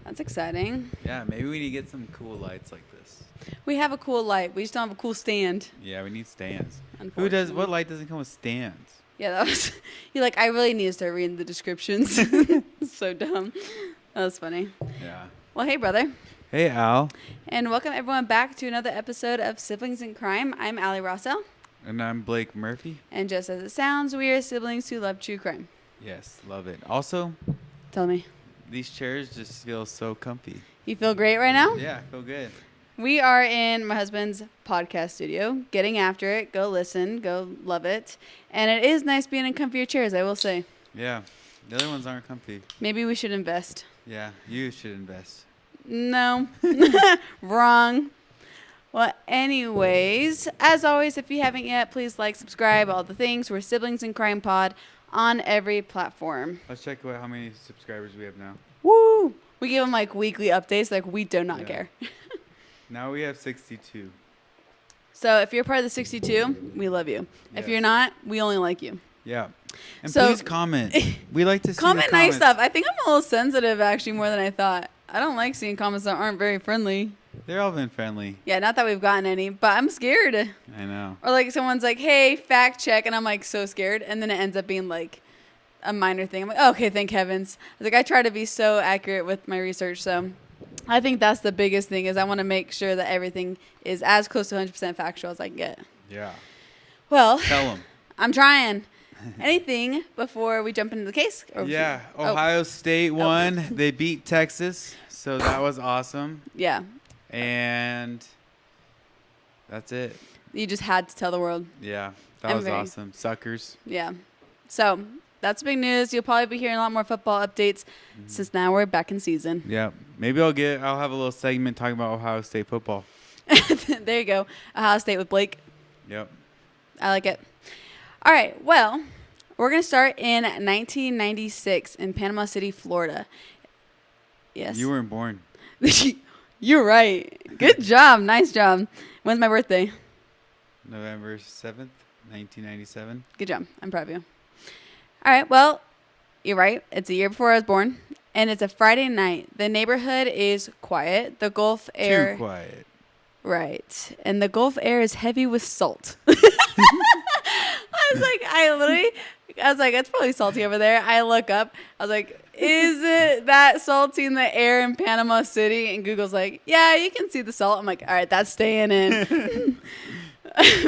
That's exciting. Yeah, maybe we need to get some cool lights like this. We have a cool light. We just don't have a cool stand. Yeah, we need stands. Unfortunately. Who does? What light doesn't come with stands? Yeah, that was. You're like, I really need to start reading the descriptions. So dumb. That was funny. Yeah. Well, hey, brother. Hey, Al. And welcome everyone back to another episode of Siblings in Crime. I'm Allie Rossell. And I'm Blake Murphy. And just as it sounds, we are siblings who love true crime. Yes, love it. Also, Tell me. these chairs just feel so comfy. You feel great right now? Yeah, I feel good. We are in my husband's podcast studio, getting after it. Go listen. Go love it. And it is nice being in comfier chairs, I will say. Yeah, the other ones aren't comfy. Maybe we should invest. Yeah, you should invest. No. Wrong. Well, anyways, as always, if you haven't yet, please like, subscribe, all the things. We're Siblings in Crime Pod on every platform. Let's check out how many subscribers we have now. Woo! We give them like weekly updates. Like, we do not care. Now we have 62. So if you're part of the 62, we love you. Yes. If you're not, we only like you. Yeah. And So- please comment. We like to see Comment the nice comments. stuff. I think I'm a little sensitive, actually, more than I thought. I don't like seeing comments that aren't very friendly. They're all been friendly. Yeah, not that we've gotten any, but I'm scared. I know. Or like someone's like, hey, fact check. And I'm like so scared. And then it ends up being like a minor thing. I'm like, oh, okay, thank heavens. I was like, I try to be so accurate with my research. So I think that's the biggest thing is I want to make sure that everything is as close to 100% factual as I can get. Yeah. Well, Tell them. I'm trying. Anything before we jump into the case? Yeah. Ohio State won. They beat Texas. So that was awesome. Yeah. And that's it. You just had to tell the world. Yeah. That I'm was very- awesome. Suckers. Yeah. So that's big news. You'll probably be hearing a lot more football updates since now we're back in season. Yeah. Maybe I'll have a little segment talking about Ohio State football. There you go. Ohio State with Blake. Yep. I like it. All right. Well, we're going to start in 1996 in Panama City, Florida. Yes. You weren't born. You're right. Good job. Nice job. When's my birthday? November 7th, 1997. Good job. I'm proud of you. All right. Well, you're right. It's a year before I was born, and it's a Friday night. The neighborhood is quiet. The Gulf air. Too quiet. Right. And the Gulf air is heavy with salt. I was like, it's probably salty over there. I look up. I was like, is it that salty in the air in Panama City? And Google's like, yeah, you can see the salt. I'm like, all right, that's staying in.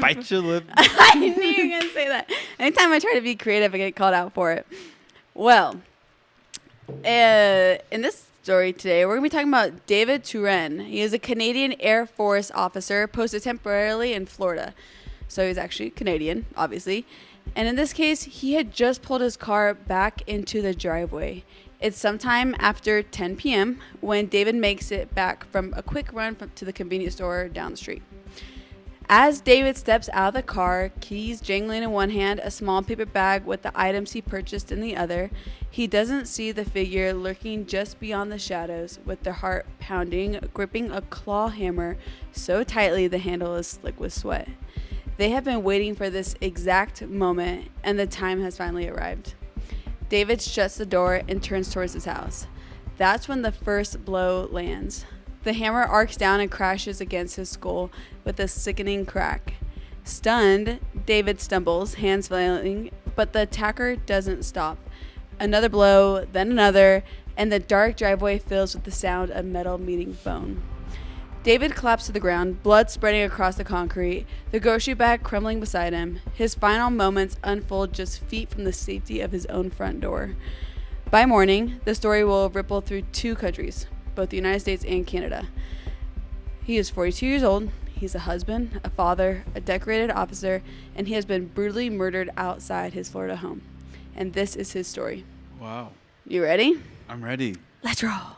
Bite your lip. I knew you were going to say that. Anytime I try to be creative, I get called out for it. Well, in this story today, we're going to be talking about David Turenne. He is a Canadian Air Force officer posted temporarily in Florida. So he's actually Canadian, obviously. And in this case, he had just pulled his car back into the driveway. It's sometime after 10 p.m. when David makes it back from a quick run to the convenience store down the street. As David steps out of the car, keys jangling in one hand, a small paper bag with the items he purchased in the other, he doesn't see the figure lurking just beyond the shadows with their heart pounding, gripping a claw hammer so tightly the handle is slick with sweat. They have been waiting for this exact moment, and the time has finally arrived. David shuts the door and turns towards his house. That's when the first blow lands. The hammer arcs down and crashes against his skull with a sickening crack. Stunned, David stumbles, hands flailing, but the attacker doesn't stop. Another blow, then another, and the dark driveway fills with the sound of metal meeting bone. David collapsed to the ground, blood spreading across the concrete, the grocery bag crumbling beside him. His final moments unfold just feet from the safety of his own front door. By morning, the story will ripple through two countries, both the United States and Canada. He is 42 years old. He's a husband, a father, a decorated officer, and he has been brutally murdered outside his Florida home. And this is his story. Wow. You ready? I'm ready. Let's roll.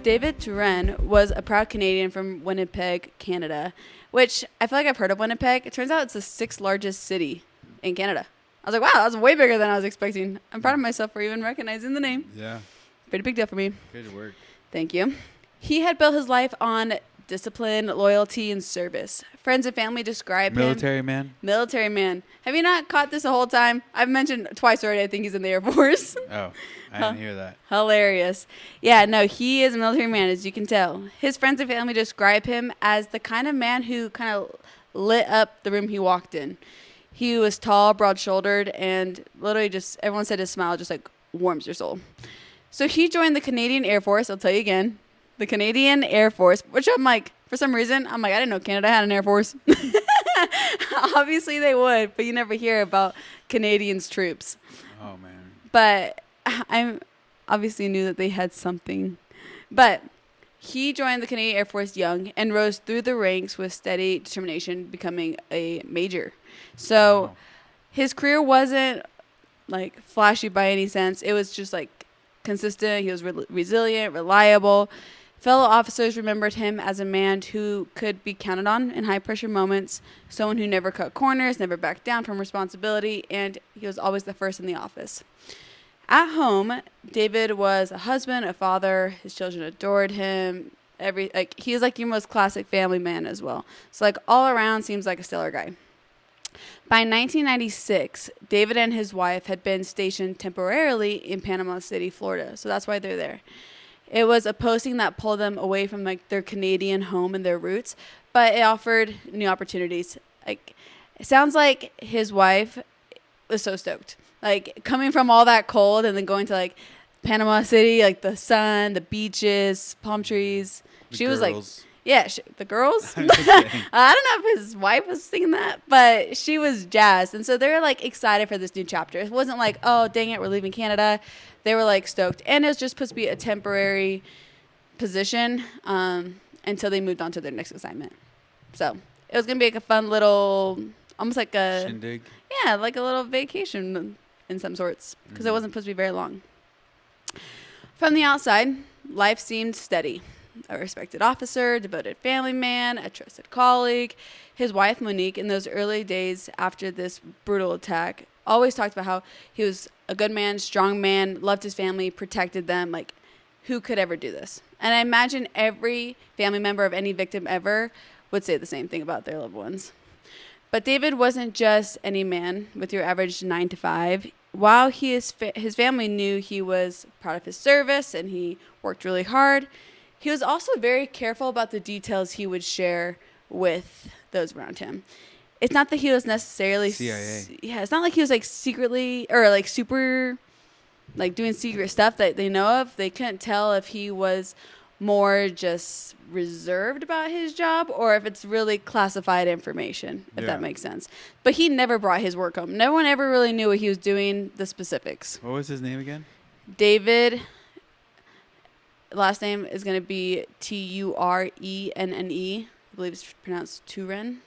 David Turenne was a proud Canadian from Winnipeg, Canada, which I feel like I've heard of Winnipeg. It turns out it's the 6th largest city in Canada. I was like, wow, that's way bigger than I was expecting. I'm proud of myself for even recognizing the name. Yeah. Pretty big deal for me. Good work. Thank you. He had built his life on discipline, loyalty, and service. Friends and family describe Military him. man? Military man. Have you not caught this the whole time? I've mentioned twice already. I think he's in the Air Force. Oh, I didn't hear that. Hilarious. Yeah, no, he is a military man, as you can tell. His friends and family describe him as the kind of man who kind of lit up the room he walked in. He was tall, broad-shouldered, and literally just, everyone said his smile just like warms your soul. So he joined the Canadian Air Force. I'll tell you again. The Canadian Air Force, which I'm like, for some reason, I'm like, I didn't know Canada had an Air Force. Obviously they would, but you never hear about Canadians' troops. Oh, man. But I obviously knew that they had something. But he joined the Canadian Air Force young and rose through the ranks with steady determination, becoming a major. So his career wasn't like flashy by any sense. It was just like consistent. He was resilient, reliable. Fellow officers remembered him as a man who could be counted on in high-pressure moments, someone who never cut corners, never backed down from responsibility, and he was always the first in the office. At home, David was a husband, a father. His children adored him. He was like your most classic family man as well. So like all around seems like a stellar guy. By 1996, David and his wife had been stationed temporarily in Panama City, Florida. So that's why they're there. It was a posting that pulled them away from like their Canadian home and their roots, but it offered new opportunities. Like it sounds like his wife was so stoked. Like coming from all that cold and then going to like Panama City, like the sun, the beaches, palm trees. She was like, yeah, the girls. I don't know if his wife was singing that, but she was jazzed. And so they're like excited for this new chapter. It wasn't like, oh, dang it, we're leaving Canada. They were like stoked. And it was just supposed to be a temporary position until they moved on to their next assignment. So it was going to be like a fun little, almost like a shindig. Yeah, like a little vacation in some sorts because it wasn't supposed to be very long. From the outside, life seemed steady. A respected officer, devoted family man, a trusted colleague. His wife, Monique, in those early days after this brutal attack, always talked about how he was a good man, strong man, loved his family, protected them. Like, who could ever do this? And I imagine every family member of any victim ever would say the same thing about their loved ones. But David wasn't just any man with your average 9 to 5. While his family knew he was proud of his service and he worked really hard, he was also very careful about the details he would share with those around him. It's not that he was necessarily CIA. It's not like he was like secretly or like super like doing secret stuff that they know of. They couldn't tell if he was more just reserved about his job or if it's really classified information, if that makes sense. But he never brought his work home. No one ever really knew what he was doing, the specifics. What was his name again? David. Last name is going to be Turenne. I believe it's pronounced Turenne.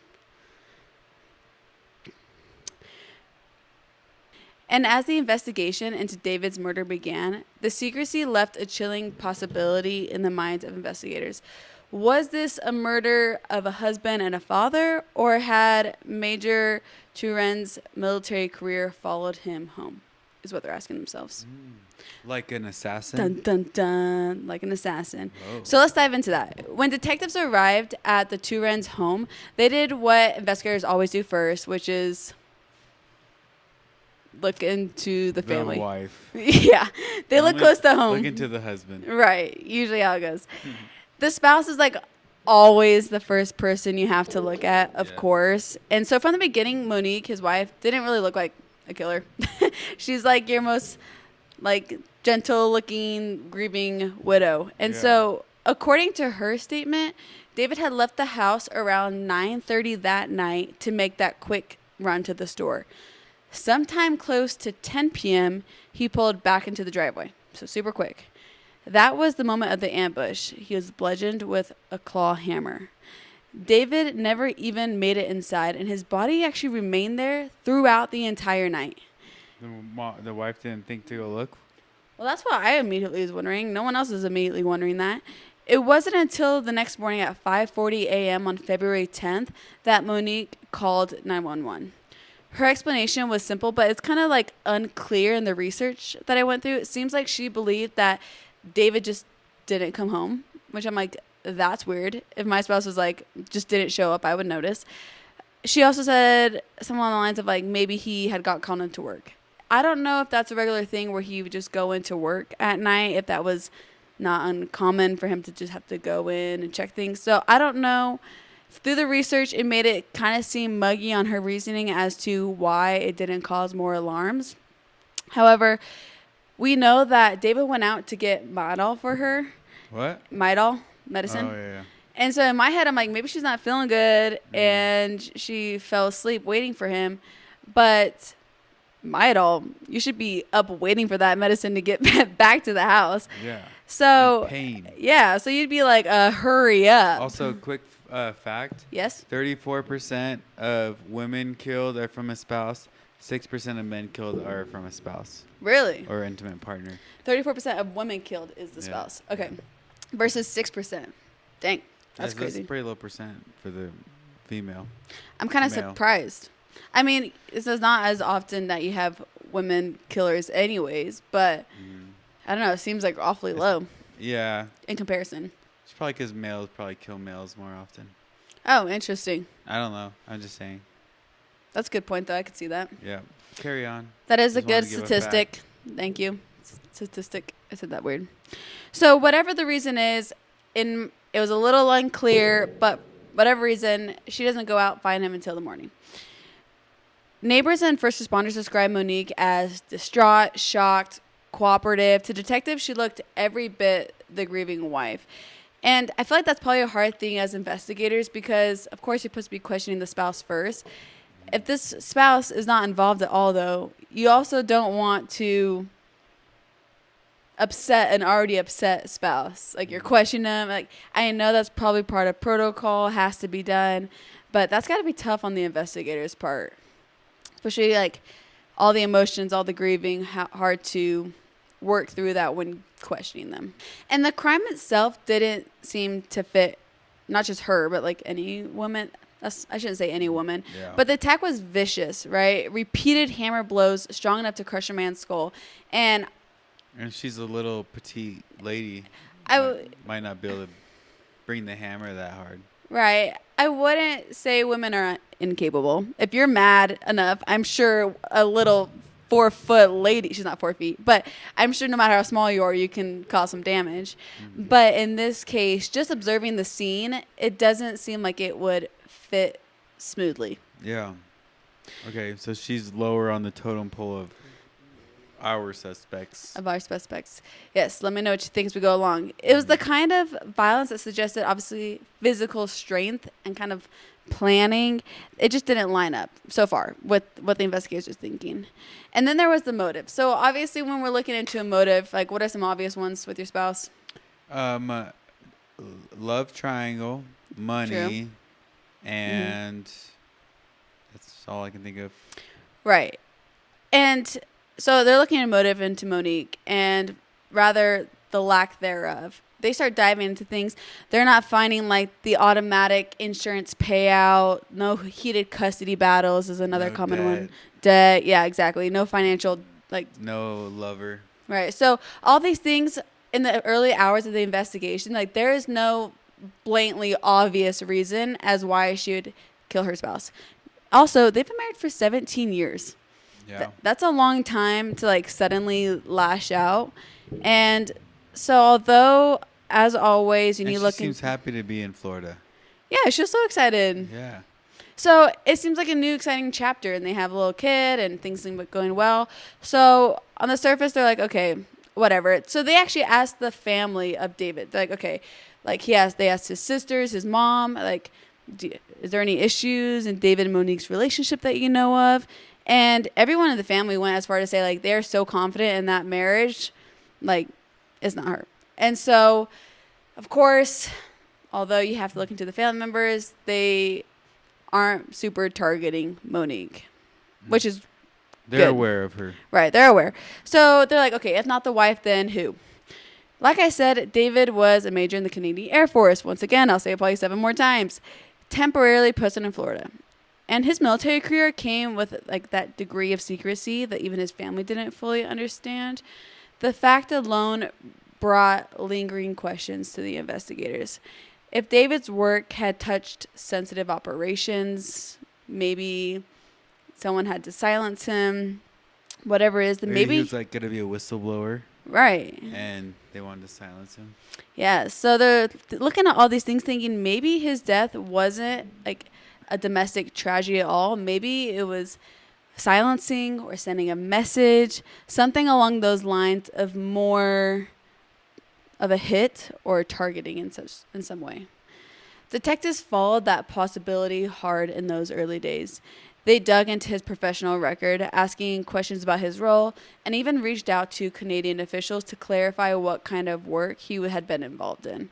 And as the investigation into David's murder began, the secrecy left a chilling possibility in the minds of investigators. Was this a murder of a husband and a father, or had Major Turenne's military career followed him home? Is what they're asking themselves. Like an assassin? Dun, dun, dun. Like an assassin. Whoa. So let's dive into that. When detectives arrived at the Turenne's home, they did what investigators always do first, which is look into the family. The wife. Yeah. They look close to home. Look into the husband. Right. Usually how it goes. The spouse is like always the first person you have to look at, of course. And so from the beginning, Monique, his wife, didn't really look like a killer. She's like your most like gentle looking grieving widow. And so according to her statement, David had left the house around 9:30 that night to make that quick run to the store. Sometime close to 10 p.m., he pulled back into the driveway. So super quick. That was the moment of the ambush. He was bludgeoned with a claw hammer. David never even made it inside, and his body actually remained there throughout the entire night. The wife didn't think to go look? Well, that's what I immediately was wondering. No one else is immediately wondering that. It wasn't until the next morning at 5:40 a.m. on February 10th that Monique called 911. Her explanation was simple, but it's kind of like unclear in the research that I went through. It seems like she believed that David just didn't come home, which I'm like, that's weird. If my spouse was like, just didn't show up, I would notice. She also said something along the lines of like, maybe he had got called into work. I don't know if that's a regular thing where he would just go into work at night, if that was not uncommon for him to just have to go in and check things. So I don't know. Through the research, it made it kind of seem muggy on her reasoning as to why it didn't cause more alarms. However, we know that David went out to get Midol for her. What? Midol medicine. Oh, yeah. And so in my head, I'm like, maybe she's not feeling good, and she fell asleep waiting for him. But Midol, you should be up waiting for that medicine to get back to the house. Yeah. So, pain. Yeah, so you'd be like, hurry up. Also, quick fact. Yes? 34% of women killed are from a spouse. 6% of men killed are from a spouse. Really? Or intimate partner. 34% of women killed is the spouse. Okay. Versus 6%. Dang. That's crazy. That's a pretty low percent for the female. I'm kind of surprised. I mean, this is not as often that you have women killers anyways, but I don't know. It seems like awfully low. Yeah. In comparison. It's probably because males probably kill males more often. Oh, interesting. I don't know. I'm just saying. That's a good point, though. I could see that. Yeah. Carry on. That is a good statistic. Thank you. Statistic. I said that weird. So whatever the reason is, it was a little unclear, but whatever reason, she doesn't go out find him until the morning. Neighbors and first responders described Monique as distraught, shocked, cooperative. To detectives, she looked every bit the grieving wife. And I feel like that's probably a hard thing as investigators because, of course, you're supposed to be questioning the spouse first. If this spouse is not involved at all, though, you also don't want to upset an already upset spouse. Like, you're questioning them. Like, I know that's probably part of protocol, has to be done, but that's got to be tough on the investigator's part. Especially, like, all the emotions, all the grieving, hard to work through that when questioning them. And the crime itself didn't seem to fit not just her, but, like, any woman. I shouldn't say any woman. Yeah. But the attack was vicious, right? Repeated hammer blows strong enough to crush a man's skull. And she's a little petite lady. Might not be able to bring the hammer that hard. Right. I wouldn't say women are incapable. If you're mad enough, I'm sure a little 4-foot lady, she's not 4 feet, but I'm sure no matter how small you are, you can cause some damage. Mm-hmm. But in this case, just observing the scene, it doesn't seem like it would fit smoothly. Yeah. Okay, so she's lower on the totem pole of our suspects. Yes, let me know what you think as we go along. It was the kind of violence that suggested, obviously, physical strength and kind of planning. It just didn't line up so far with what the investigators were thinking. And then there was the motive. So, obviously, when we're looking into a motive, like, what are some obvious ones with your spouse? Love triangle, money, true. And that's all I can think of. Right. And so they're looking at a motive into Monique and rather the lack thereof. They start diving into things. They're not finding like the automatic insurance payout. No heated custody battles is another common one. Debt. Yeah, exactly. No financial, like. No lover. Right. So all these things in the early hours of the investigation, like there is no blatantly obvious reason as why she would kill her spouse. Also, they've been married for 17 years. Yeah. That's a long time to like suddenly lash out. And so although as always you need to look. She seems happy to be in Florida. Yeah, she's so excited. Yeah. So it seems like a new exciting chapter and they have a little kid and things seem going well. So on the surface they're like, okay, whatever. So they actually asked the family of David. They're like, okay, like they asked his sisters, his mom, like, is there any issues in David and Monique's relationship that you know of? And everyone in the family went as far to say, like, they're so confident in that marriage, like, it's not her. And so, of course, although you have to look into the family members, they aren't super targeting Monique, which is They're aware of her. Right, they're aware. So they're like, okay, if not the wife, then who? Like I said, David was a major in the Canadian Air Force. Once again, I'll say it probably 7 more times. Temporarily posted in Florida. And his military career came with like that degree of secrecy that even his family didn't fully understand. The fact alone brought lingering questions to the investigators. If David's work had touched sensitive operations, maybe someone had to silence him, whatever it is, then maybe he was like gonna be a whistleblower. Right. And they wanted to silence him. Yeah. So they're looking at all these things thinking maybe his death wasn't like a domestic tragedy at all. Maybe it was silencing or sending a message, something along those lines of more of a hit or targeting in some way. Detectives followed that possibility hard in those early days. They dug into his professional record, asking questions about his role, and even reached out to Canadian officials to clarify what kind of work he had been involved in.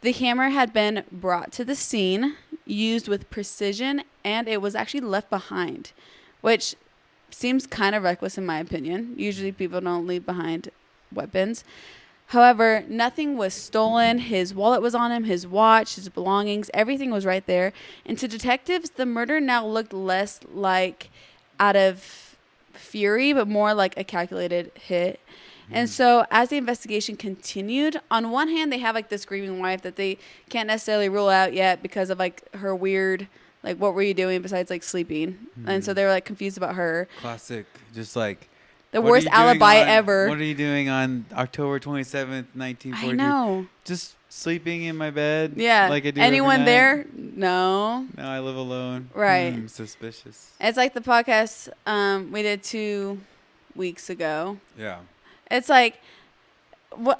The hammer had been brought to the scene, used with precision, and it was actually left behind, which seems kind of reckless in my opinion. Usually people don't leave behind weapons. However, nothing was stolen. His wallet was on him, his watch, his belongings, everything was right there. And to detectives, the murder now looked less like out of fury, but more like a calculated hit. And so as the investigation continued, on one hand, they have like this grieving wife that they can't necessarily rule out yet because of like her weird, like, what were you doing besides like sleeping? And so they were like confused about her. Classic, just like the worst alibi ever. What are you doing on October 27th, 1940? I know. Just sleeping in my bed. Yeah. Like I do Anyone every night. there? No. No, I live alone. Right. Suspicious. It's like the podcast we did 2 weeks ago. Yeah. It's like,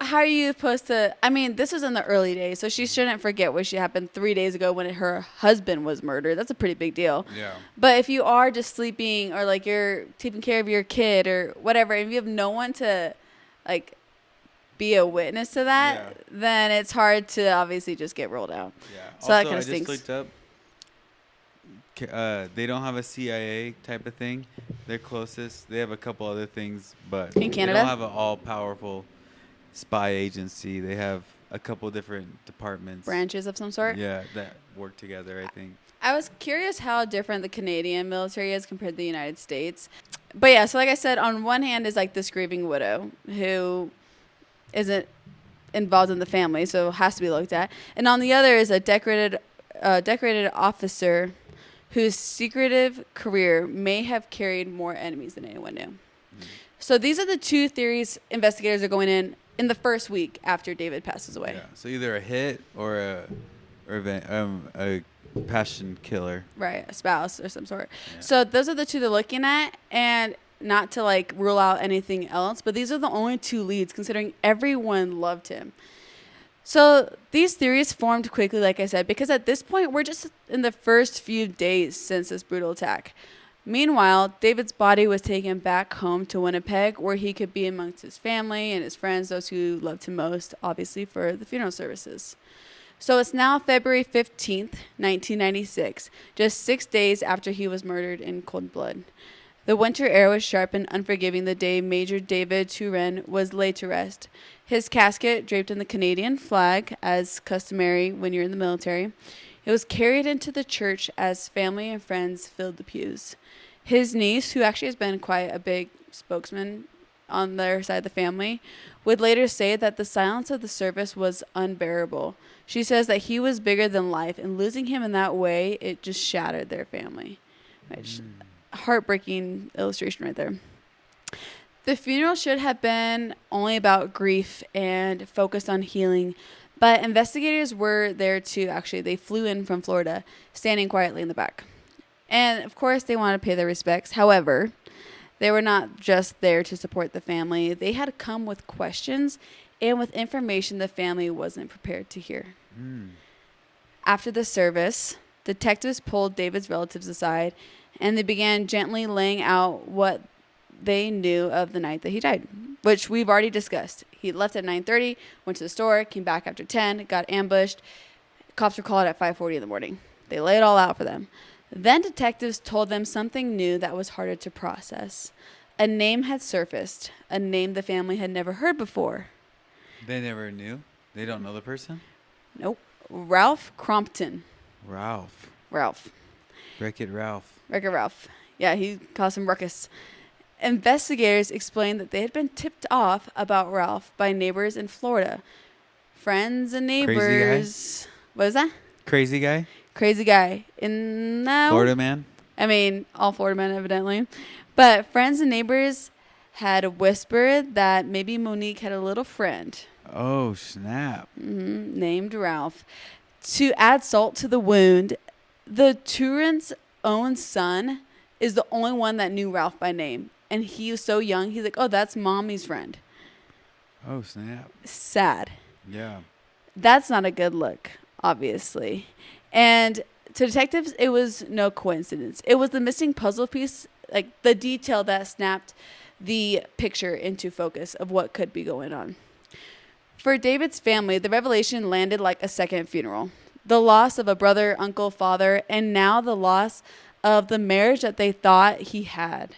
how are you supposed to? I mean, this was in the early days, so she shouldn't forget what happened 3 days ago when her husband was murdered. That's a pretty big deal. Yeah. But if you are just sleeping or like you're taking care of your kid or whatever, and you have no one to like be a witness to that, then it's hard to obviously just get rolled out. Yeah. So also, that kind of I stinks. just looked up. They don't have a CIA type of thing. They're closest. They have a couple other things, but in Canada, they don't have an all-powerful spy agency. They have a couple different departments, branches of some sort. Yeah, that work together. I think. I was curious how different the Canadian military is compared to the United States. But yeah, so like I said, on one hand is like this grieving widow who isn't involved in the family, so has to be looked at, and on the other is a decorated officer whose secretive career may have carried more enemies than anyone knew. So these are the two theories investigators are going in the first week after David passes away. Yeah. So either a hit or a passion killer. Right, a spouse or some sort. Yeah. So those are the two they're looking at, and not to like rule out anything else, but these are the only two leads considering everyone loved him. So these theories formed quickly, like I said, because at this point, we're just in the first few days since this brutal attack. Meanwhile, David's body was taken back home to Winnipeg, where he could be amongst his family and his friends, those who loved him most, obviously, for the funeral services. So it's now February 15th, 1996, just 6 days after he was murdered in cold blood. The winter air was sharp and unforgiving the day Major David Turenne was laid to rest. His casket, draped in the Canadian flag, as customary when you're in the military, it was carried into the church as family and friends filled the pews. His niece, who actually has been quite a big spokesman on their side of the family, would later say that the silence of the service was unbearable. She says that he was bigger than life, and losing him in that way, it just shattered their family. Which, heartbreaking illustration right there. The funeral should have been only about grief and focused on healing, but investigators were there too. Actually, they flew in from Florida, standing quietly in the back. And of course, they wanted to pay their respects. However, they were not just there to support the family. They had come with questions and with information the family wasn't prepared to hear. After the service, detectives pulled David's relatives aside, and they began gently laying out what they knew of the night that he died, which we've already discussed. He left at 9:30, went to the store, came back after 10, got ambushed. Cops were called at 5:40 in the morning. They laid it all out for them. Then detectives told them something new that was harder to process. A name had surfaced, a name the family had never heard before. They never knew? They don't know the person? Nope. Ralph Crompton. Ralph. Wreck-It Ralph. Ralph. Yeah, he calls him Ruckus. Investigators explained that they had been tipped off about Ralph by neighbors in Florida. Friends and neighbors. What is that? Crazy guy? Crazy guy. No. Florida man? I mean, all Florida men, evidently. But friends and neighbors had whispered that maybe Monique had a little friend. Oh, snap. Named Ralph. To add salt to the wound, the Turenne's own son is the only one that knew Ralph by name. And he was so young, he's like, oh, that's mommy's friend. Oh, snap. Sad. Yeah. That's not a good look, obviously. And to detectives, it was no coincidence. It was the missing puzzle piece, like the detail that snapped the picture into focus of what could be going on. For David's family, the revelation landed like a second funeral. The loss of a brother, uncle, father, and now the loss of the marriage that they thought he had.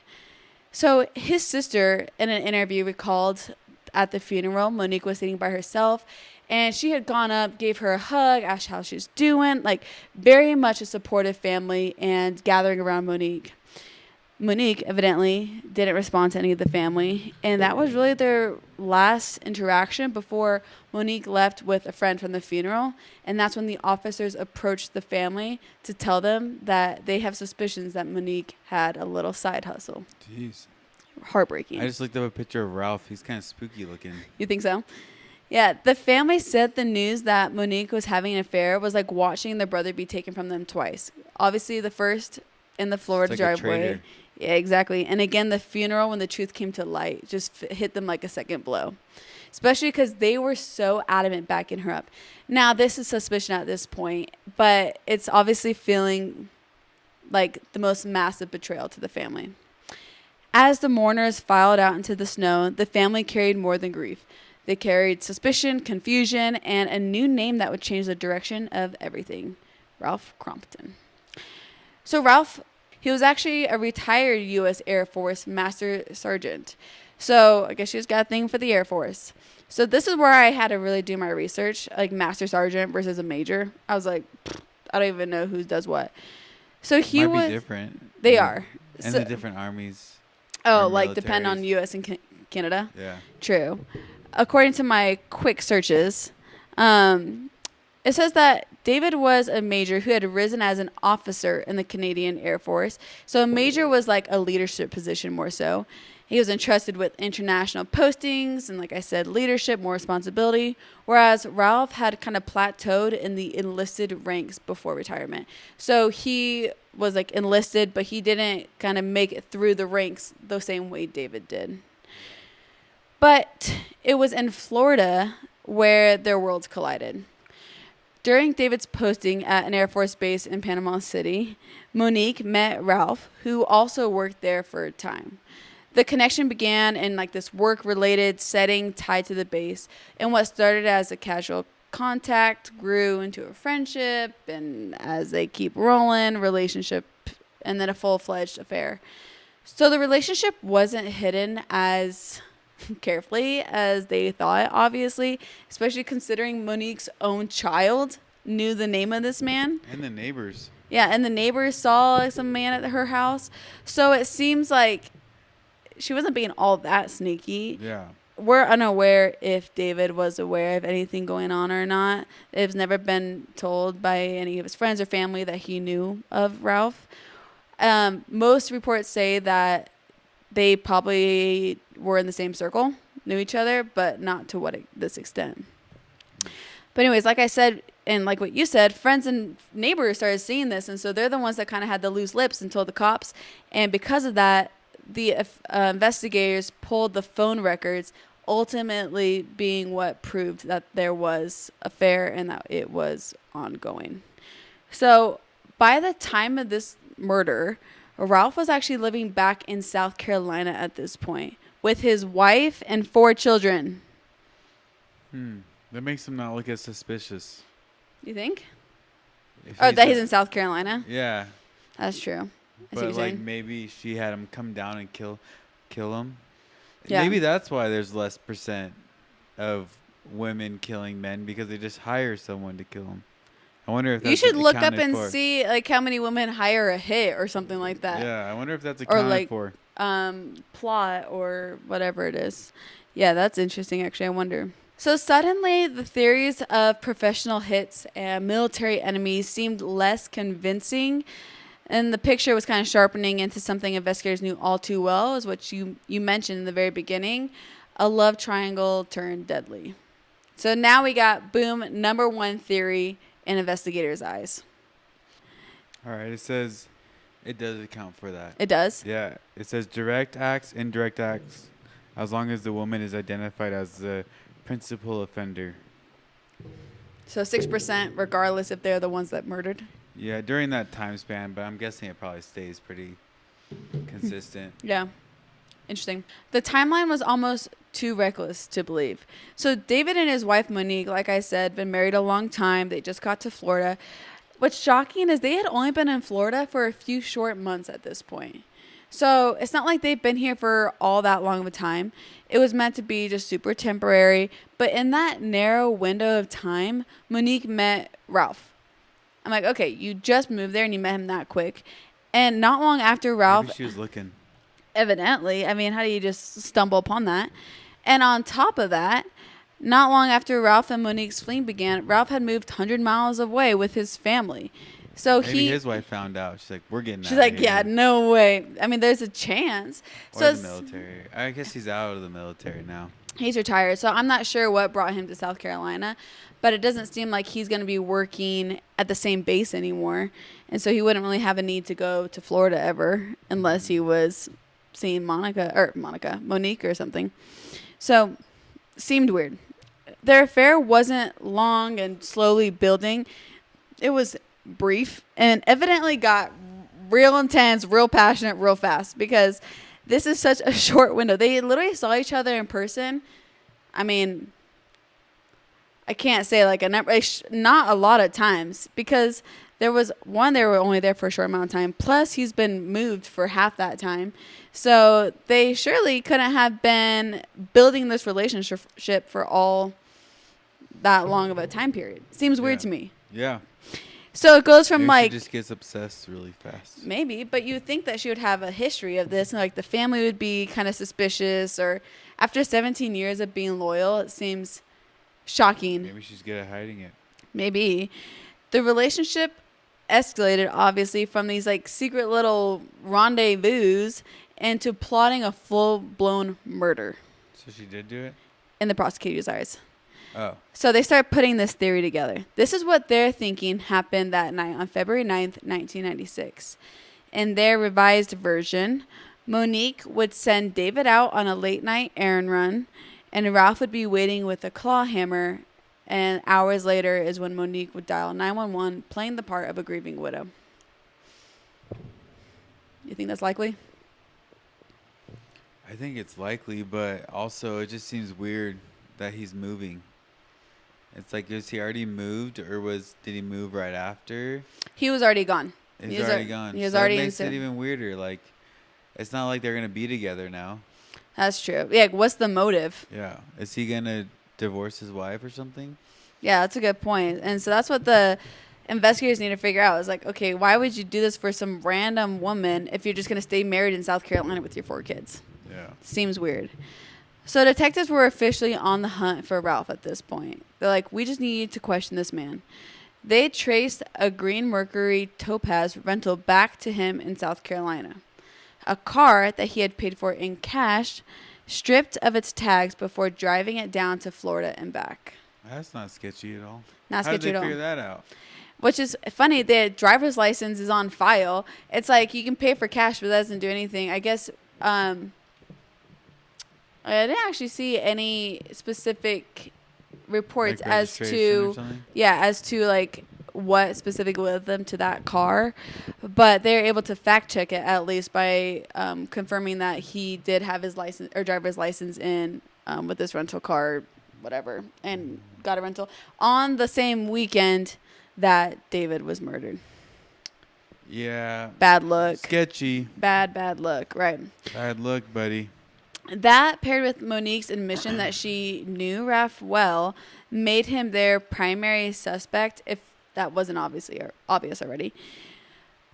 So his sister, in an interview, recalled at the funeral, Monique was sitting by herself, and she had gone up, gave her a hug, asked how she's doing, like very much a supportive family and gathering around Monique. Monique evidently didn't respond to any of the family, and that was really their last interaction before Monique left with a friend from the funeral, and that's when the officers approached the family to tell them that they have suspicions that Monique had a little side hustle. Jeez. Heartbreaking. I just looked up a picture of Ralph. He's kind of spooky looking. You think so? Yeah, the family said the news that Monique was having an affair was like watching their brother be taken from them twice. Obviously, the first in the Florida driveway. Yeah, exactly. And again, the funeral, when the truth came to light, just hit them like a second blow. Especially because they were so adamant backing her up. Now, this is suspicion at this point, but it's obviously feeling like the most massive betrayal to the family. As the mourners filed out into the snow, the family carried more than grief. They carried suspicion, confusion, and a new name that would change the direction of everything. Ralph Crompton. So Ralph, he was actually a retired U.S. Air Force Master Sergeant. So I guess she just got a thing for the Air Force. So this is where I had to really do my research, like Master Sergeant versus a Major. I was like, I don't even know who does what. So he Might was... be different. They are. And the different armies. Oh, like depend on U.S. and Canada? Yeah. True. According to my quick searches, it says that David was a major who had risen as an officer in the Canadian Air Force. So a major was like a leadership position more so. He was entrusted with international postings and, like I said, leadership, more responsibility, whereas Ralph had kind of plateaued in the enlisted ranks before retirement. So he was like enlisted, but he didn't kind of make it through the ranks the same way David did. But it was in Florida where their worlds collided. During David's posting at an Air Force base in Panama City, Monique met Ralph, who also worked there for a time. The connection began in like this work-related setting tied to the base, and what started as a casual contact grew into a friendship, and as they keep rolling, relationship, and then a full-fledged affair. So the relationship wasn't hidden as carefully as they thought, obviously, especially considering Monique's own child knew the name of this man. And the neighbors. Yeah, and the neighbors saw like, some man at her house. So it seems like she wasn't being all that sneaky. Yeah. We're unaware if David was aware of anything going on or not. It's never been told by any of his friends or family that he knew of Ralph. Most reports say that they probably were in the same circle, knew each other, but not to this extent. But anyways, like I said, and like what you said, friends and neighbors started seeing this, and so they're the ones that kind of had the loose lips and told the cops. And because of that, the investigators pulled the phone records, ultimately being what proved that there was an affair and that it was ongoing. So by the time of this murder, Ralph was actually living back in South Carolina at this point with his wife and 4 children. That makes him not look as suspicious. You think? That he's in South Carolina? Yeah. That's true. But like maybe she had him come down and kill him. Yeah. Maybe that's why there's less percent of women killing men, because they just hire someone to kill them. I wonder if that's you should look up and for. see like how many women hire a hit or something like that. Yeah, I wonder if that's accounted or like, for. Plot or whatever it is. Yeah, that's interesting. Actually, I wonder. So suddenly, the theories of professional hits and military enemies seemed less convincing, and the picture was kind of sharpening into something investigators knew all too well, is what you mentioned in the very beginning, a love triangle turned deadly. So now we got, boom, number one theory in investigators' eyes. All right, it says it does account for that. It does? Yeah, it says direct acts, indirect acts, as long as the woman is identified as the principal offender. So 6% regardless if they're the ones that murdered? Yeah, during that time span, but I'm guessing it probably stays pretty consistent. Yeah. Interesting. The timeline was almost too reckless to believe. So David and his wife Monique, like I said, been married a long time. They just got to Florida. What's shocking is they had only been in Florida for a few short months at this point. So it's not like they've been here for all that long of a time. It was meant to be just super temporary. But in that narrow window of time, Monique met Ralph. I'm like, okay, you just moved there and you met him that quick. And not long after Ralph... Maybe she was looking. Evidently. I mean, how do you just stumble upon that? And on top of that, not long after Ralph and Monique's fling began, Ralph had moved 100 miles away with his family. So Maybe his wife found out. She's like, we're getting She's out like, of here. yeah, no way. I mean, there's a chance. Or the military. I guess he's out of the military now. He's retired. So I'm not sure what brought him to South Carolina, but it doesn't seem like he's going to be working at the same base anymore. And so he wouldn't really have a need to go to Florida ever unless he was seeing Monique or something. So seemed weird. Their affair wasn't long and slowly building. It was brief and evidently got real intense, real passionate, real fast because this is such a short window. They literally saw each other in person. I mean, I can't say like not a lot of times because they were only there for a short amount of time. Plus, he's been moved for half that time. So they surely couldn't have been building this relationship for all that long of a time period. Seems weird to me. Yeah. So it goes from maybe she just gets obsessed really fast. Maybe, but you would think that she would have a history of this, and like the family would be kind of suspicious, or after 17 years of being loyal, it seems shocking. Maybe she's good at hiding it. Maybe. The relationship escalated, obviously, from these like secret little rendezvous into plotting a full-blown murder. So she did do it? In the prosecutor's eyes. Oh. So they start putting this theory together. This is what they're thinking happened that night on February 9th, 1996. In their revised version, Monique would send David out on a late-night errand run, and Ralph would be waiting with a claw hammer, and hours later is when Monique would dial 911, playing the part of a grieving widow. You think that's likely? I think it's likely, but also it just seems weird that he's moving. It's like, is he already moved, or did he move right after? He was already gone. He was already gone. He was already in. That makes it even weirder. Like, it's not like they're gonna be together now. That's true. Yeah, what's the motive? Yeah, is he gonna divorce his wife or something? Yeah, that's a good point. And so that's what the investigators need to figure out. Is like, okay, why would you do this for some random woman if you're just gonna stay married in South Carolina with your 4 kids? Yeah, seems weird. So detectives were officially on the hunt for Ralph at this point. They're like, we just need to question this man. They traced a green Mercury Topaz rental back to him in South Carolina. A car that he had paid for in cash, stripped of its tags before driving it down to Florida and back. That's not sketchy at all. Not sketchy at all. How did they figure that out? Which is funny. The driver's license is on file. It's like you can pay for cash, but that doesn't do anything. I guess... I didn't actually see any specific reports like as to like what specifically led them to that car, but they're able to fact check it at least by confirming that he did have his license or driver's license in with this rental car, whatever, and got a rental on the same weekend that David was murdered. Yeah. Bad look. Sketchy. Bad look. Right. Bad look, buddy. That, paired with Monique's admission that she knew Ralph well, made him their primary suspect, if that wasn't obvious already.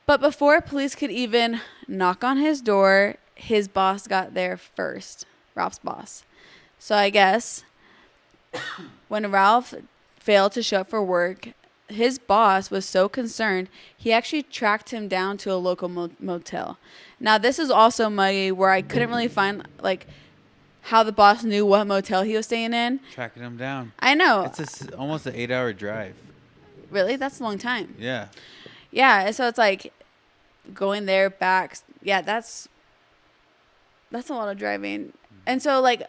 But before police could even knock on his door, his boss got there first, Ralph's boss. So I guess When Ralph failed to show up for work, his boss was so concerned, he actually tracked him down to a local motel. Now, this is also muggy where I couldn't really find, like, how the boss knew what motel he was staying in. Tracking him down. I know. It's almost an 8-hour drive. Really? That's a long time. Yeah. Yeah, so it's like going there, back. Yeah, that's a lot of driving. And so, like,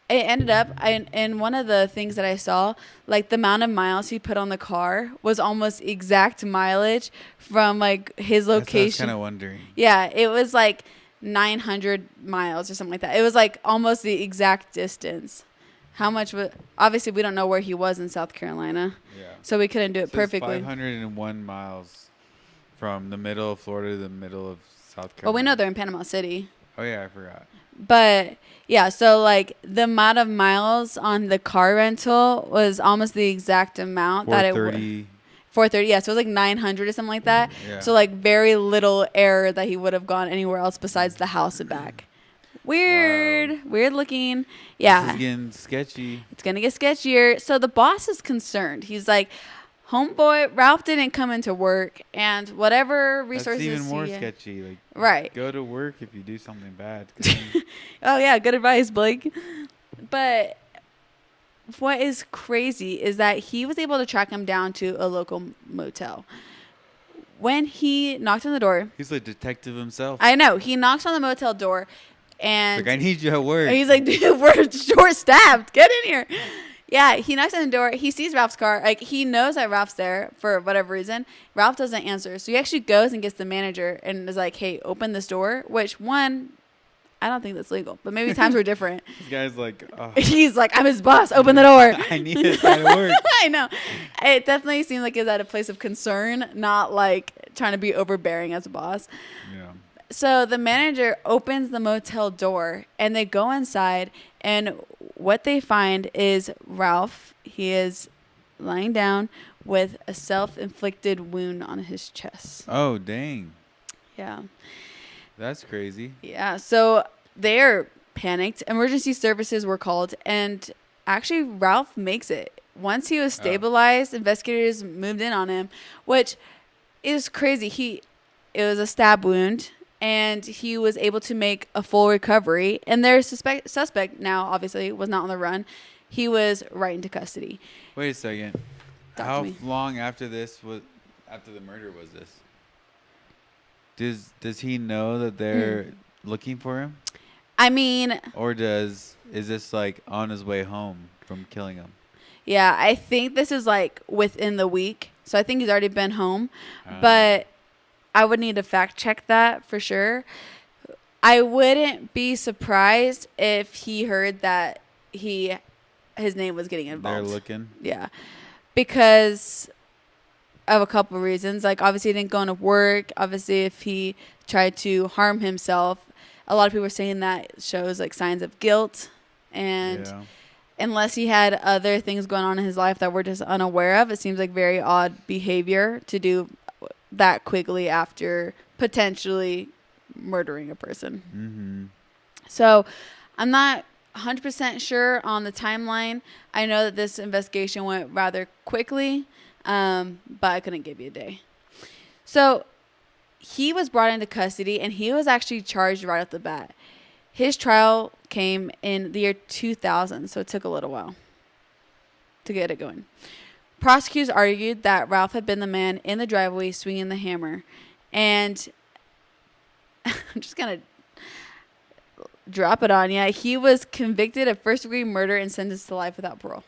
it ended up, in one of the things that I saw, like, the amount of miles he put on the car was almost exact mileage from, like, his location. I was kind of wondering. Yeah, it was, like, 900 miles or something like that. It was, like, almost the exact distance. How much was... Obviously, we don't know where he was in South Carolina. Yeah. So we couldn't do it perfectly. 501 miles from the middle of Florida to the middle of South Carolina. Well, we know they're in Panama City. Oh, yeah, I forgot. But, yeah, so, like, the amount of miles on the car rental was almost the exact amount that it was. 430, yeah, so it was like 900 or something like that. Yeah. So, like, very little error that he would have gone anywhere else besides the house and back. Weird. Wow. Weird looking. Yeah. This is getting sketchy. It's going to get sketchier. So, the boss is concerned. He's like, homeboy, Ralph didn't come into work, and whatever resources That's even more sketchy. Like, right. Go to work if you do something bad. Oh, yeah, good advice, Blake. But what is crazy is that he was able to track him down to a local motel. When he knocked on the door... He's like detective himself. I know. He knocks on the motel door, and... Like, I need you at work. And he's like, dude, we're short-staffed. Get in here. Yeah, he knocks on the door. He sees Ralph's car. Like, he knows that Ralph's there for whatever reason. Ralph doesn't answer. So he actually goes and gets the manager and is like, hey, open this door. Which, one, I don't think that's legal. But maybe times were different. This guy's like... Oh. He's like, I'm his boss. Open the door. I need it at work. I know. It definitely seemed like it was at a place of concern, not like trying to be overbearing as a boss. Yeah. So the manager opens the motel door, and they go inside, and what they find is Ralph. He is lying down with a self-inflicted wound on his chest. Oh, dang. Yeah. That's crazy. Yeah. So they're panicked. Emergency services were called, and actually Ralph makes it. Once he was stabilized, investigators moved in on him, which is crazy. It was a stab wound, and he was able to make a full recovery. And their suspect now, obviously, was not on the run. He was right into custody. Wait a second. How long after the murder was this? Does he know that they're looking for him? I mean... Or is this like on his way home from killing him? Yeah, I think this is like within the week. So I think he's already been home. But I would need to fact check that for sure. I wouldn't be surprised if he heard that his name was getting involved. They're looking? Yeah. Because of a couple of reasons. Like, obviously, he didn't go into work. Obviously, if he tried to harm himself, a lot of people are saying that shows, like, signs of guilt. And unless he had other things going on in his life that we're just unaware of, it seems like very odd behavior to do that quickly after potentially murdering a person. Mm-hmm. So I'm not 100% sure on the timeline. I know that this investigation went rather quickly, but I couldn't give you a day. So he was brought into custody, and he was actually charged right off the bat. His trial came in the year 2000, so it took a little while to get it going. Prosecutors argued that Ralph had been the man in the driveway swinging the hammer. And I'm just going to drop it on you. He was convicted of first-degree murder and sentenced to life without parole.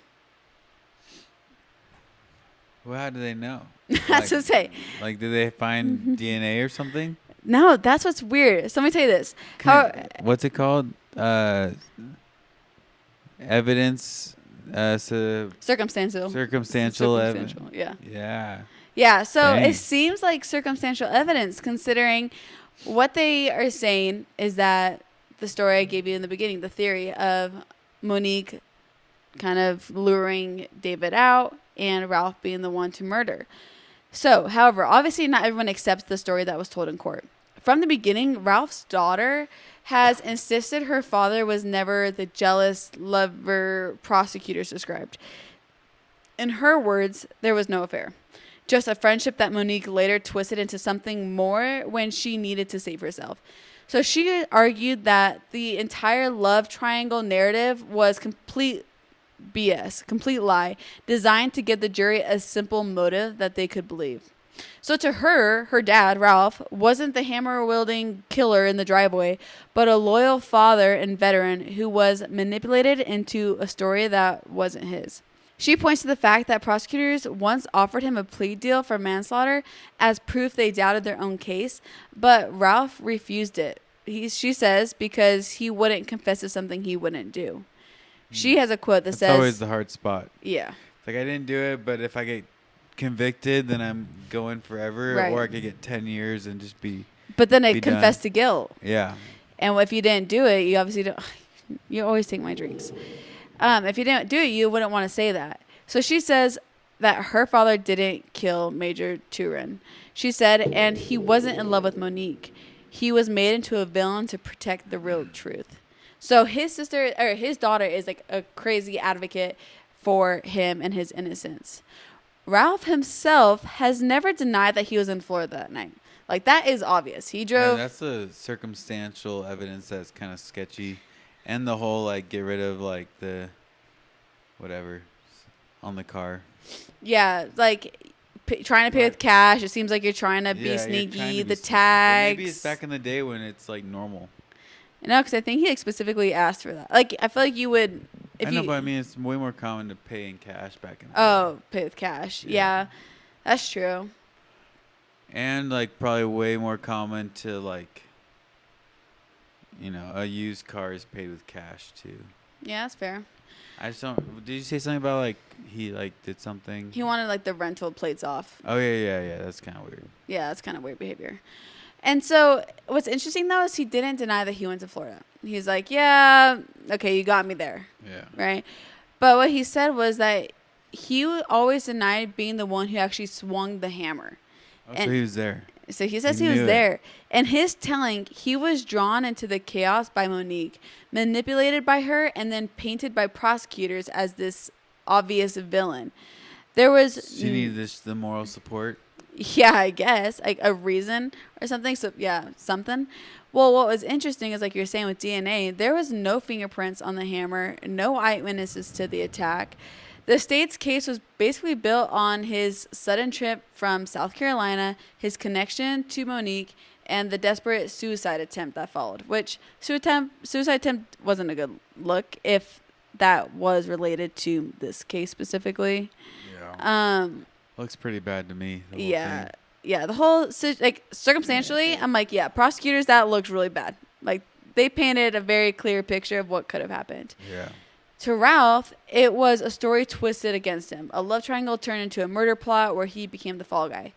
Well, how do they know? That's what I say. Like, did they find DNA or something? No, that's what's weird. So let me tell you this. What's it called? Evidence... circumstantial evidence. Yeah, so Dang. It seems like circumstantial evidence, considering what they are saying is that the story I gave you in the beginning, the theory of Monique kind of luring David out and Ralph being the one to murder. So, however, obviously not everyone accepts the story that was told in court. From the beginning, Ralph's daughter has insisted her father was never the jealous lover prosecutors described. In her words, there was no affair. Just a friendship that Monique later twisted into something more when she needed to save herself. So she argued that the entire love triangle narrative was complete BS, complete lie, designed to give the jury a simple motive that they could believe. So to her dad, Ralph, wasn't the hammer-wielding killer in the driveway, but a loyal father and veteran who was manipulated into a story that wasn't his. She points to the fact that prosecutors once offered him a plea deal for manslaughter as proof they doubted their own case, but Ralph refused it. She says because he wouldn't confess to something he wouldn't do. She has a quote that says... That's always the hard spot. Yeah. Like, I didn't do it, but if I get convicted, then I'm going forever. Right. Or I could get 10 years and just be... But then I confess to guilt. Yeah. And if you didn't do it, you obviously don't... You always take my drinks. If you didn't do it, you wouldn't want to say that. So she says that her father didn't kill Major Turenne. She said, and he wasn't in love with Monique. He was made into a villain to protect the real truth. So his daughter is like a crazy advocate for him and his innocence. Ralph himself has never denied that he was in Florida that night. Like, that is obvious. He drove... Yeah, that's the circumstantial evidence that's kind of sketchy. And the whole, like, get rid of, like, the whatever on the car. Yeah, like... trying to pay with cash. It seems like you're trying to be sneaky. The tags. Maybe it's back in the day when it's like normal. No, because I think he like, specifically asked for that. Like, I feel like you would. But I mean, it's way more common to pay in cash back in the day. Oh, pay with cash. Yeah, that's true. And like probably way more common to like, a used car is paid with cash too. Yeah, that's fair. I just don't. Did you say something about like he like did something? He wanted like the rental plates off. Oh yeah. That's kind of weird. Yeah, that's kind of weird behavior. And so what's interesting though is he didn't deny that he went to Florida. He's like, yeah, okay, you got me there. Yeah. Right. But what he said was that he always denied being the one who actually swung the hammer. Oh, so he was there. So he says he was there. And his telling, he was drawn into the chaos by Monique, manipulated by her, and then painted by prosecutors as this obvious villain. There was... She needed the moral support? Yeah, I guess. Like a reason or something. So, yeah, something. Well, what was interesting is, like you're saying with DNA, there was no fingerprints on the hammer, no eyewitnesses to the attack. The state's case was basically built on his sudden trip from South Carolina, his connection to Monique, and the desperate suicide attempt that followed, which suicide attempt wasn't a good look if that was related to this case specifically. Yeah. Looks pretty bad to me. Yeah. Yeah. The whole, like, circumstantially, I'm like, yeah, prosecutors, that looks really bad. Like, they painted a very clear picture of what could have happened. Yeah. To Ralph, it was a story twisted against him. A love triangle turned into a murder plot where he became the fall guy.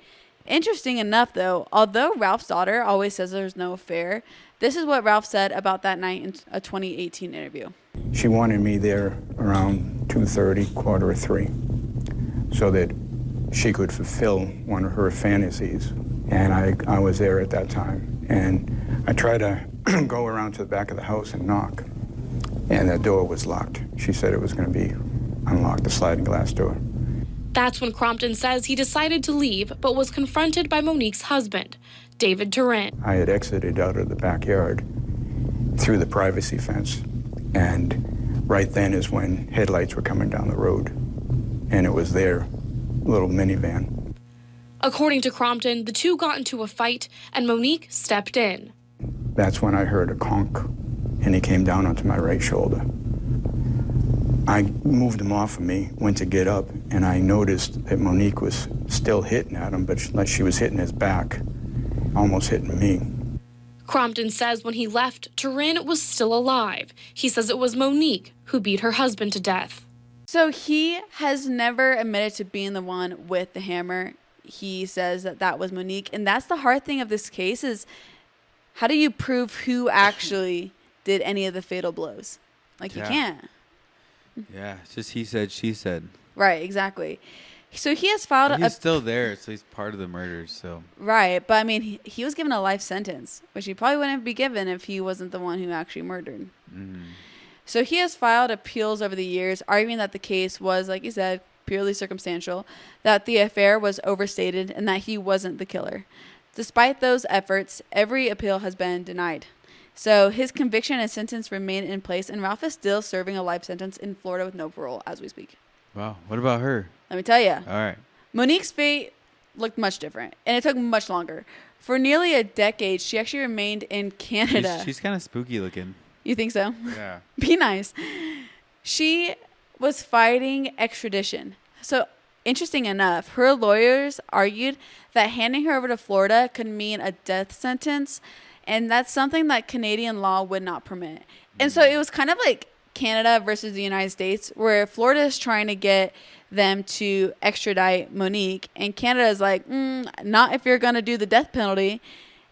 Interesting enough, though, although Ralph's daughter always says there's no affair, this is what Ralph said about that night in a 2018 interview. She wanted me there around 2:30, 2:45, so that she could fulfill one of her fantasies. And I was there at that time. And I tried to go around to the back of the house and knock. And the door was locked. She said it was going to be unlocked, the sliding glass door. That's when Crompton says he decided to leave, but was confronted by Monique's husband, David Turenne. I had exited out of the backyard through the privacy fence. And right then is when headlights were coming down the road. And it was their little minivan. According to Crompton, the two got into a fight, and Monique stepped in. That's when I heard a conk. And he came down onto my right shoulder. I moved him off of me, went to get up, and I noticed that Monique was still hitting at him, but like she was hitting his back, almost hitting me. Crompton says when he left, Turenne was still alive. He says it was Monique who beat her husband to death. So he has never admitted to being the one with the hammer. He says that was Monique. And that's the hard thing of this case is how do you prove who actually did any of the fatal blows? Like, you can't. Yeah, it's just he said, she said. Right, exactly. So he has filed But he's still there, so he's part of the murder. So right, but I mean, he was given a life sentence, which he probably wouldn't be given if he wasn't the one who actually murdered. So he has filed appeals over the years, arguing that the case was, like you said, purely circumstantial, that the affair was overstated, and that he wasn't the killer. Despite those efforts, every appeal has been denied. So his conviction and sentence remain in place, and Ralph is still serving a life sentence in Florida with no parole as we speak. wow, what about her? Let me tell you. All right. Monique's fate looked much different, and it took much longer. For nearly a decade, she actually remained in Canada. She's kind of spooky looking. You think so? Yeah. Be nice. She was fighting extradition. So, interesting enough, her lawyers argued that handing her over to Florida could mean a death sentence, and that's something that Canadian law would not permit. And so it was kind of like Canada versus the United States, where Florida is trying to get them to extradite Monique, and Canada is like, not if you're going to do the death penalty.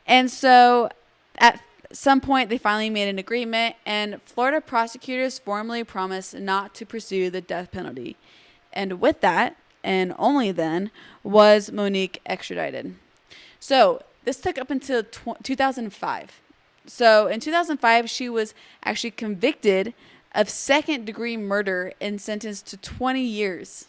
And so at some point, they finally made an agreement, and Florida prosecutors formally promised not to pursue the death penalty. And with that, and only then, was Monique extradited. So this took up until 2005. So in 2005, she was actually convicted of second-degree murder and sentenced to 20 years,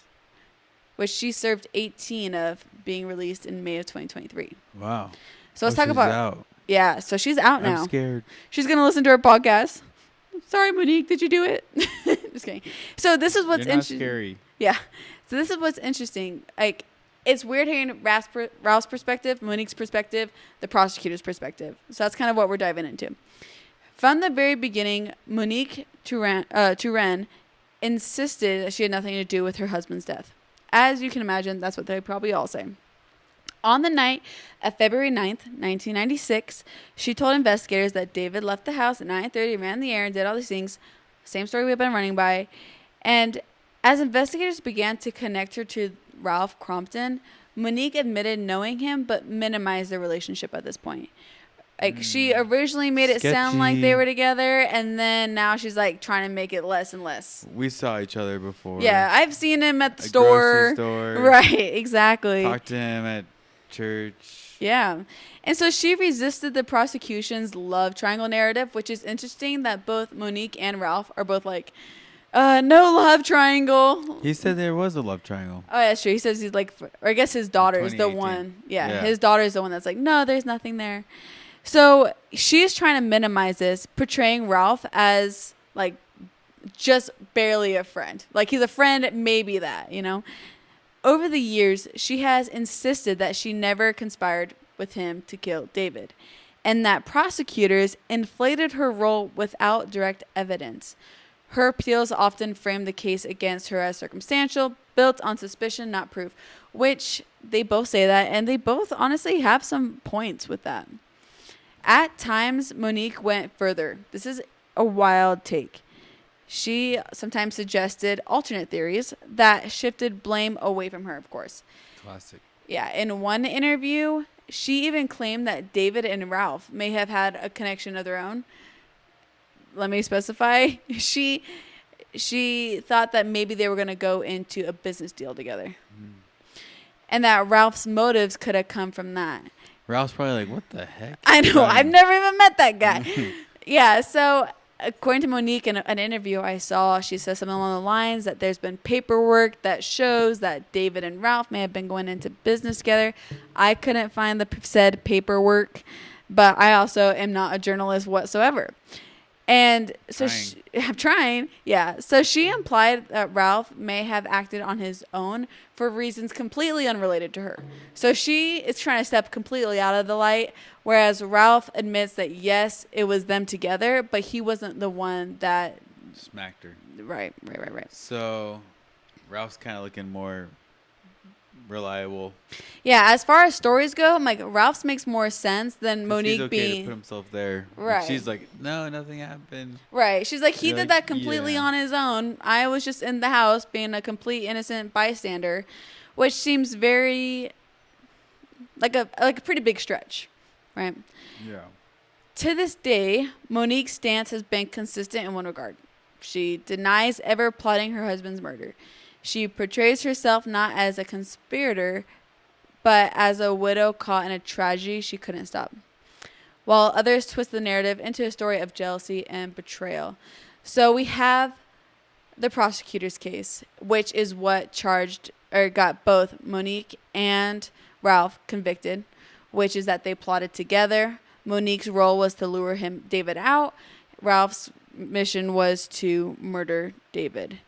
which she served 18 of, being released in May of 2023. Wow. So let's talk about... Out. Yeah, so she's out now. I'm scared. She's going to listen to our podcast. Sorry, Monique, did you do it? Just kidding. So this is what's interesting. Scary. Yeah. So this is what's interesting. Like, it's weird hearing Ralph's perspective, Monique's perspective, the prosecutor's perspective. So that's kind of what we're diving into. From the very beginning, Monique Turenne insisted that she had nothing to do with her husband's death. As you can imagine, that's what they probably all say. On the night of February 9th, 1996, she told investigators that David left the house at 9:30, ran the errand, did all these things. Same story we've been running by. And as investigators began to connect her to Ralph Crompton, Monique admitted knowing him, but minimized their relationship at this point. Like, she originally made it sound like they were together, and then now she's, like, trying to make it less and less. We saw each other before. Yeah, I've seen him at the store. Grocery store. Right, exactly. Talked to him at church. Yeah. And so she resisted the prosecution's love triangle narrative, which is interesting that both Monique and Ralph are both like, no love triangle. He said there was a love triangle. Oh, yeah, sure. He says he's like, or I guess his daughter is the one. Yeah, his daughter is the one that's like, no, there's nothing there. So she's trying to minimize this, portraying Ralph as like just barely a friend. Like, he's a friend, maybe that, you know. Over the years, she has insisted that she never conspired with him to kill David, and that prosecutors inflated her role without direct evidence. Her appeals often frame the case against her as circumstantial, built on suspicion, not proof, which they both say that, and they both honestly have some points with that. At times, Monique went further. This is a wild take. She sometimes suggested alternate theories that shifted blame away from her, of course. Classic. Yeah, in one interview, she even claimed that David and Ralph may have had a connection of their own. Let me specify. She thought that maybe they were going to go into a business deal together. And that Ralph's motives could have come from that. Ralph's probably like, what the heck? I know. I've never even met that guy. Yeah, so according to Monique, in an interview I saw, she says something along the lines that there's been paperwork that shows that David and Ralph may have been going into business together. I couldn't find the said paperwork, but I also am not a journalist whatsoever. And so I'm trying. Yeah. So she implied that Ralph may have acted on his own for reasons completely unrelated to her. So she is trying to step completely out of the light, whereas Ralph admits that, yes, it was them together, but he wasn't the one that smacked her. Right. So Ralph's kind of looking more reliable. Yeah, as far as stories go, I'm like, Ralph's makes more sense than Monique he's okay being to put himself there. Right. She's like, no, nothing happened. Right. She's like, he did that completely on his own. I was just in the house being a complete innocent bystander, which seems very like a pretty big stretch, right? Yeah. To this day, Monique's stance has been consistent in one regard. She denies ever plotting her husband's murder. She portrays herself not as a conspirator, but as a widow caught in a tragedy she couldn't stop, while others twist the narrative into a story of jealousy and betrayal. So we have the prosecutor's case, which is what charged or got both Monique and Ralph convicted, which is that they plotted together. Monique's role was to lure David out. Ralph's mission was to murder David.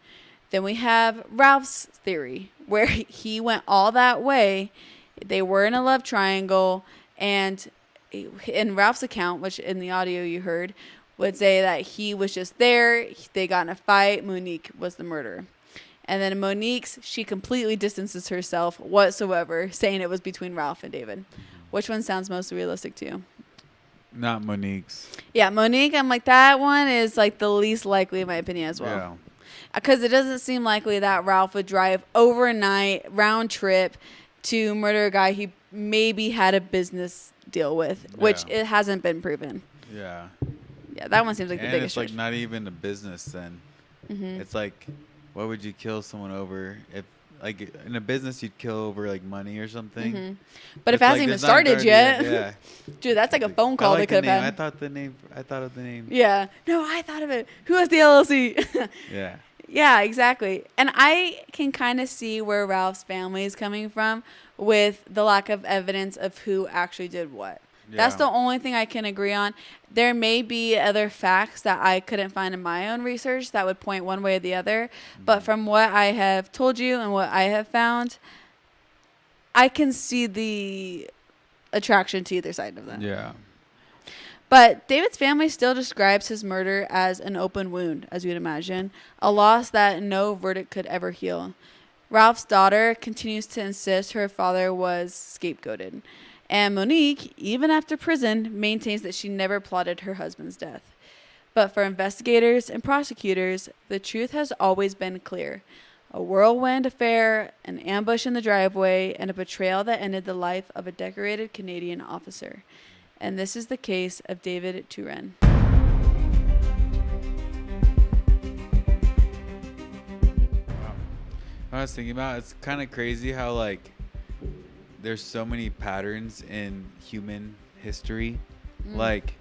Then we have Ralph's theory, where he went all that way. They were in a love triangle, and in Ralph's account, which in the audio you heard, would say that he was just there. They got in a fight. Monique was the murderer. And then Monique's, she completely distances herself whatsoever, saying it was between Ralph and David. Which one sounds most realistic to you? Not Monique's. Yeah, Monique, I'm like, that one is like the least likely in my opinion as well. Yeah. Because it doesn't seem likely that Ralph would drive overnight, round trip, to murder a guy he maybe had a business deal with, which it hasn't been proven. Yeah. Yeah, that one seems like the And biggest it's like not even a business then. Mm-hmm. It's like, why would you kill someone over? If like in a business you'd kill over like money or something. Mm-hmm. But if it hasn't even started yet, yeah. Dude, that's like a phone call they could have had. I thought of the name. Yeah. No, I thought of it. Who has the LLC? Yeah. Yeah, exactly. And I can kind of see where Ralph's family is coming from with the lack of evidence of who actually did what. Yeah. That's the only thing I can agree on. There may be other facts that I couldn't find in my own research that would point one way or the other. Mm-hmm. But from what I have told you and what I have found, I can see the attraction to either side of that. Yeah. But David's family still describes his murder as an open wound, as you'd imagine, a loss that no verdict could ever heal. Ralph's daughter continues to insist her father was scapegoated. And Monique, even after prison, maintains that she never plotted her husband's death. But for investigators and prosecutors, the truth has always been clear. A whirlwind affair, an ambush in the driveway, and a betrayal that ended the life of a decorated Canadian officer. And this is the case of David Turenne. I was thinking about, it's kind of crazy how like there's so many patterns in human history. Like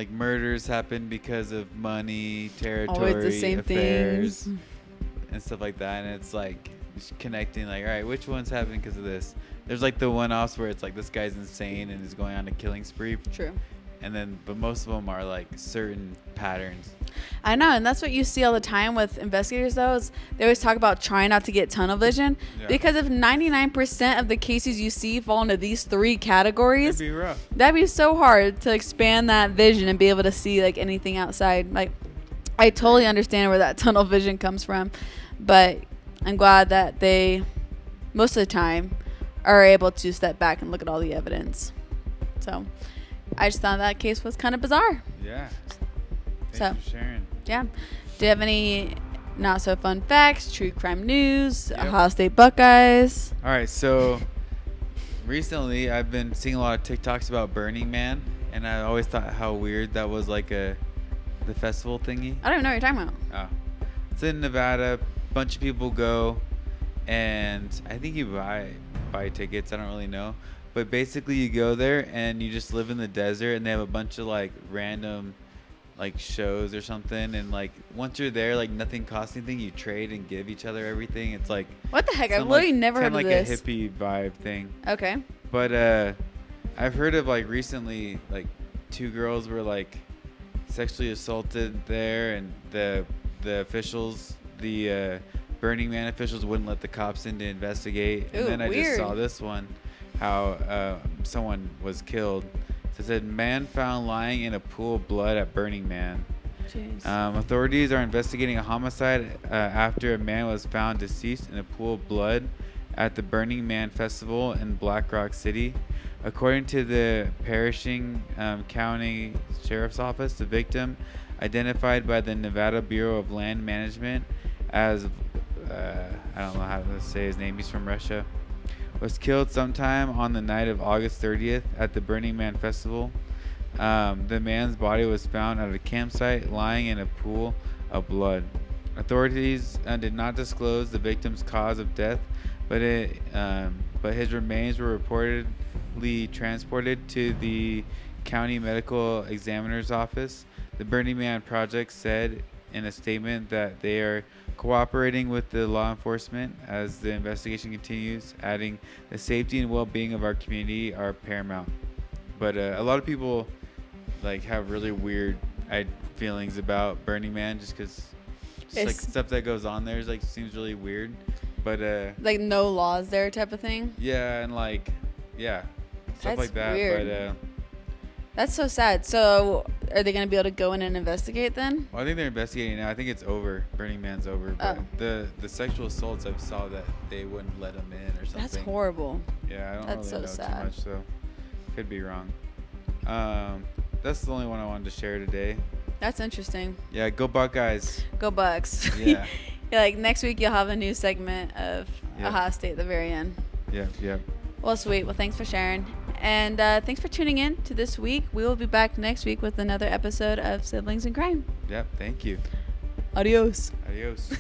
murders happen because of money, territory, always the same affairs, things and stuff like that. And it's like just connecting, like, all right, which one's happening because of this? There's like the one-offs where it's like this guy's insane and is going on a killing spree. True. And then, but most of them are like certain patterns. I know, and that's what you see all the time with investigators, though, is they always talk about trying not to get tunnel vision. Yeah. Because if 99% of the cases you see fall into these three categories, that'd be rough. That'd be so hard to expand that vision and be able to see like anything outside. Like, I totally understand where that tunnel vision comes from, but I'm glad that they, most of the time, are able to step back and look at all the evidence. So I just thought that case was kind of bizarre. Yeah. Thanks for sharing. Yeah. Do you have any not so fun facts, true crime news, Ohio State Buckeyes? All right. So recently I've been seeing a lot of TikToks about Burning Man, and I always thought how weird that was, like the festival thingy. I don't even know what you're talking about. Oh. It's in Nevada. A bunch of people go, and I think you buy tickets. I don't really know. But basically you go there and you just live in the desert, and they have a bunch of like random like shows or something, and like once you're there, like nothing costs anything. You trade and give each other everything. It's like, what the heck? I've literally never heard of this. Like a hippie vibe thing. Okay. But I've heard of like recently like 2 girls were like sexually assaulted there, and the officials, the Burning Man officials wouldn't let the cops in to investigate. Ooh, and then I weird. just saw this one, how someone was killed. So it said, man found lying in a pool of blood at Burning Man. Jeez. Authorities are investigating a homicide after a man was found deceased in a pool of blood at the Burning Man Festival in Black Rock City. According to the Pershing County Sheriff's Office, the victim, identified by the Nevada Bureau of Land Management as, I don't know how to say his name, he's from Russia, was killed sometime on the night of August 30th at the Burning Man Festival. The man's body was found at a campsite lying in a pool of blood. Authorities did not disclose the victim's cause of death, but his remains were reportedly transported to the county medical examiner's office. The Burning Man Project said in a statement that they are cooperating with the law enforcement as the investigation continues, adding the safety and well-being of our community are paramount. But a lot of people like have really weird feelings about Burning Man just because like stuff that goes on there is like seems really weird. But like no laws there type of thing. Yeah, and like stuff that's like that. Weird. But that's so sad. So are they gonna be able to go in and investigate then? Well, I think they're investigating now. I think it's over. Burning Man's over. But the sexual assaults, I saw that they wouldn't let them in or something. That's horrible. Yeah, I don't that's really know sad. too much, so could be wrong. That's the only one I wanted to share today. That's interesting. Yeah, go Buckeyes. Go Bucks. Yeah. Like next week you'll have a new segment of Ohio State at the very end. Yeah. Well, sweet. Well, thanks for sharing. And thanks for tuning in to this week. We will be back next week with another episode of Siblings in Crime. Yep, thank you. Adios. Adios.